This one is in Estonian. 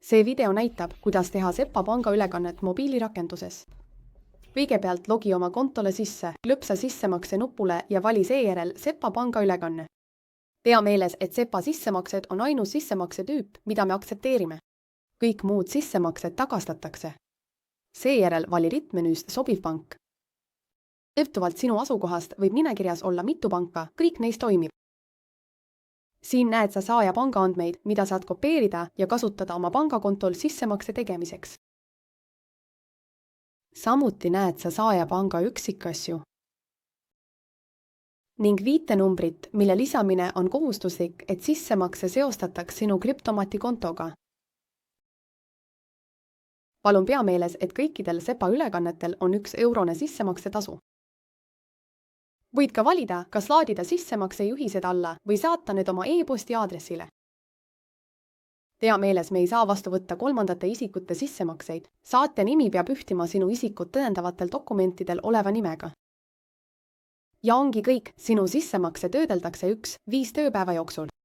See video näitab, kuidas teha SEPA pangaülekannet mobiilirakenduses. Kõigepealt logi oma kontole sisse, klõpsa sissemakse nupule ja vali seejärel SEPA pangaülekanne. Pea meeles, et SEPA sissemaksed on ainus sissemakse tüüp, mida me aktsepteerime. Kõik muud sissemaksed tagastatakse. Seejärel vali rittmenüüst sobiv pank. Sõltuvalt sinu asukohast võib nimekirjas olla mitu panka, kõik neist toimib. Siin näed sa saaja pangaandmeid, mida saad kopeerida ja kasutada oma pangakontol sissemakse tegemiseks. Samuti näed sa saaja panga üksikasju ning viitenumbrit, mille lisamine on kohustuslik, et sissemakse seostataks sinu krüptomati kontoga. Palun pea meeles, et kõikidel SEPA ülekannetel on 1 eurone sissemakse tasu. Võid ka valida, kas laadida sissemakse juhised alla või saata need oma e-posti aadressile. Pea meeles, me ei saa vastu võtta kolmandate isikute sissemakseid. Saatja nimi peab ühtima sinu isikut tõendavatel dokumentidel oleva nimega. Ja ongi kõik, sinu sissemakse töödeldakse 1-5 tööpäeva jooksul.